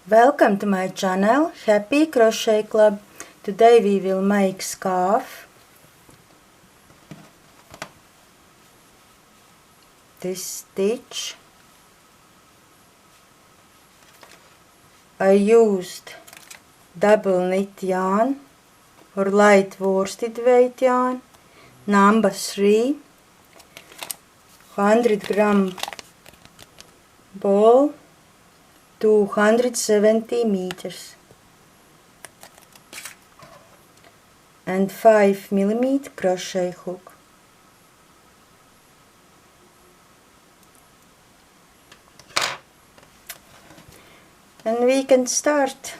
Welcome to my channel Happy Crochet Club. Today we will make scarf. This stitch. I used double knit yarn or light worsted weight yarn, number 3, 100-gram ball, 270 meters, and 5mm crochet hook. And we can start.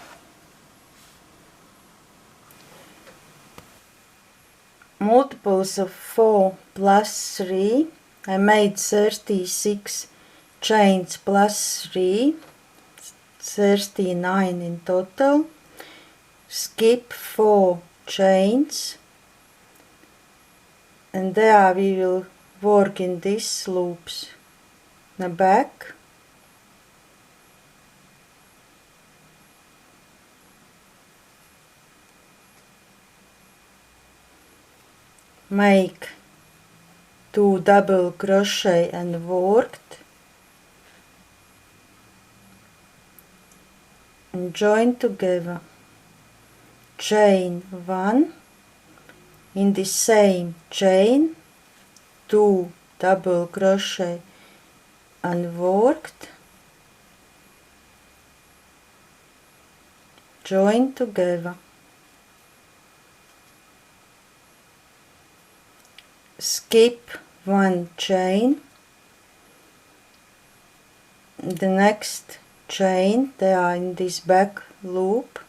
Multiples of 4 plus 3. I made 36 chains plus 3, 39 in total. Skip 4 chains, and there we will work in these loops. The back, make 2 double crochet and worked, and join together. Chain 1, in the same chain 2 double crochet and worked, join together. Skip 1 chain, the next chain they are in this back loop,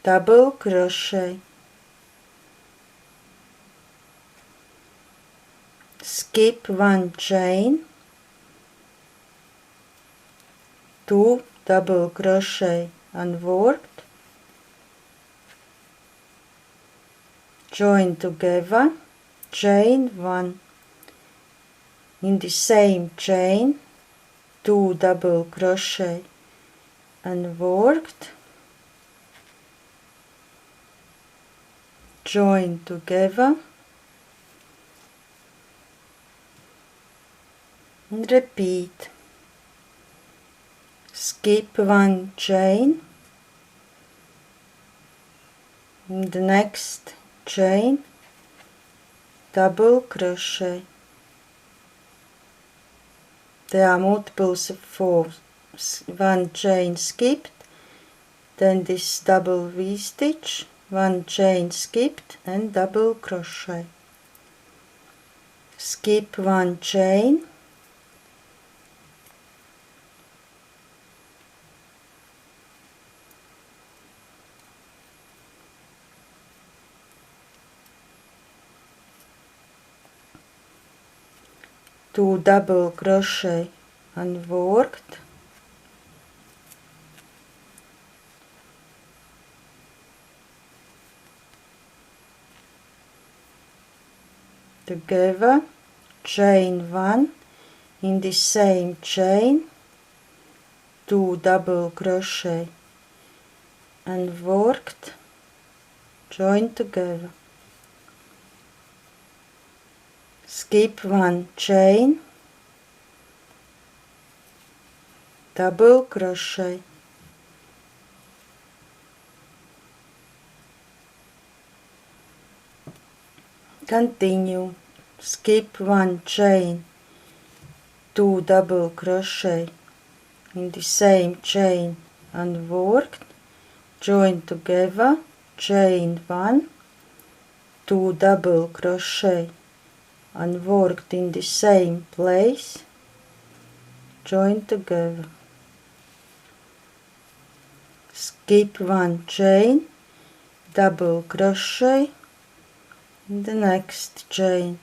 double crochet, skip 1 chain, 2 double crochet and worked, join together, chain 1, in the same chain 2 double crochet and worked, join together, and repeat. Skip 1 chain, in the next chain double crochet. There are multiples of 4, 1 chain skipped, then this double V-stitch, 1 chain skipped and double crochet. Skip 1 chain, two double crochet and worked, together, chain 1, in the same chain 2 double crochet and worked, join together. Skip 1 chain, double crochet, continue. Skip 1 chain, 2 double crochet in the same chain and worked, join together, chain 1, 2 double crochet and worked in the same place, join together. Skip 1 chain, double crochet in the next chain.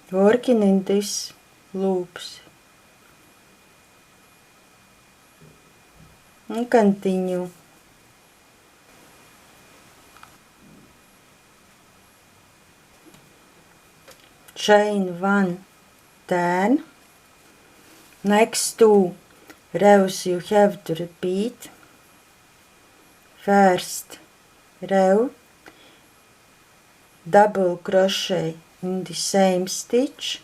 Working in these loops. And continue. chain 1, turn. Next 2 rows you have to repeat. First row, double crochet in the same stitch,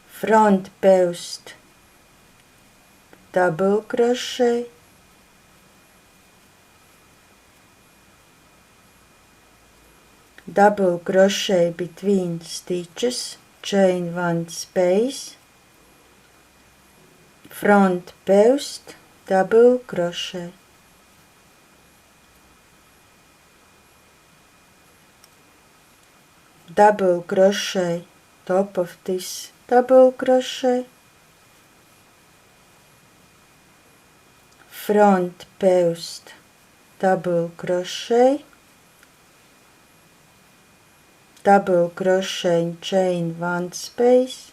front post, double crochet, double crochet between stitches, chain 1 space, front post, double crochet. Double crochet top of this double crochet, front post, double crochet, double crochet in chain 1 space,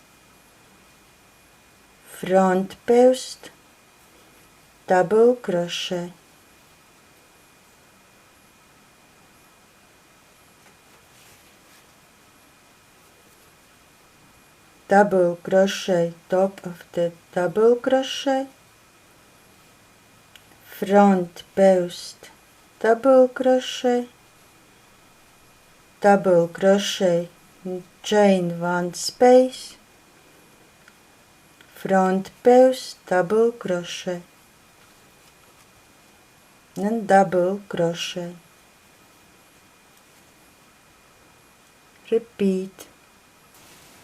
front post, double crochet. Double crochet top of the double crochet, front post, double crochet, double crochet in chain 1 space, front post, double crochet, and double crochet. Repeat.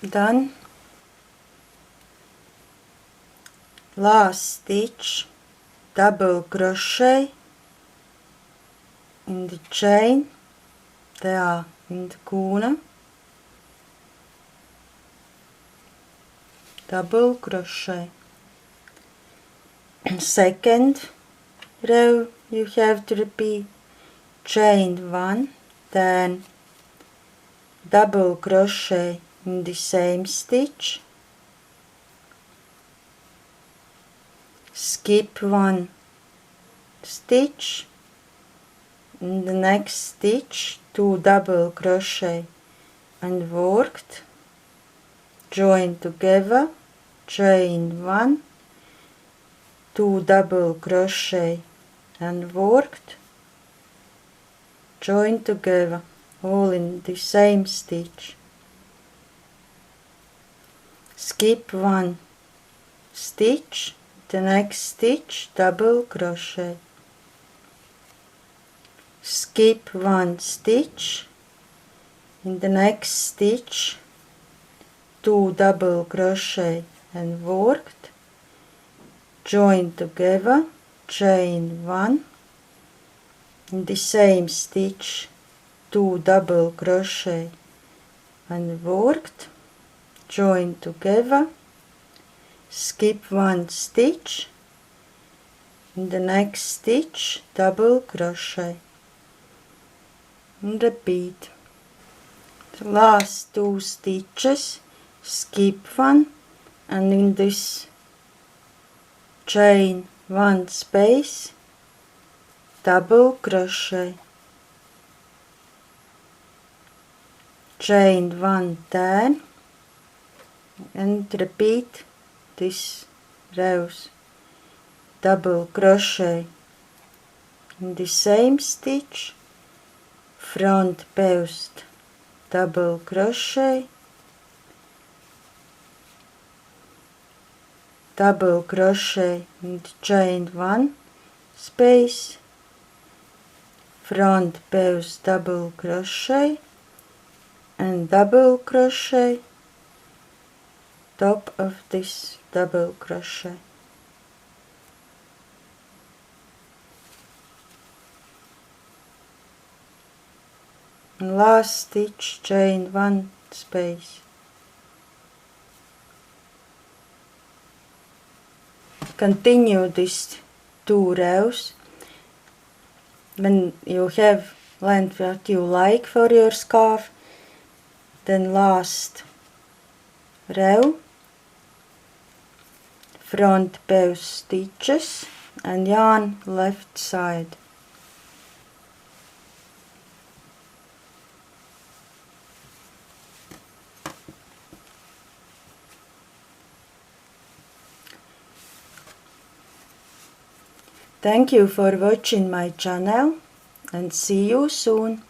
Done. Last stitch, double crochet in the chain, there in the corner, double crochet. Second row you have to repeat, chain 1, then double crochet in the same stitch, skip 1 stitch, in the next stitch 2 double crochet and worked, join together, chain 1, 2 double crochet and worked, join together, all in the same stitch, skip 1 stitch, the next stitch double crochet, skip 1 stitch, in the next stitch 2 double crochet and worked, join together, chain 1, in the same stitch 2 double crochet and worked, join together, skip 1 stitch, in the next stitch double crochet, and repeat. The last 2 stitches, skip 1, and in this chain 1 space, double crochet, chain 1 turn, and repeat this rows, double crochet in the same stitch, front post, double crochet, double crochet in the chain 1 space, front post, double crochet and double crochet, top of this double crochet. And last stitch, chain 1 space. Continue these 2 rows. When you have length what you like for your scarf, then last row, front post stitches and yarn left side. Thank you for watching my channel and see you soon.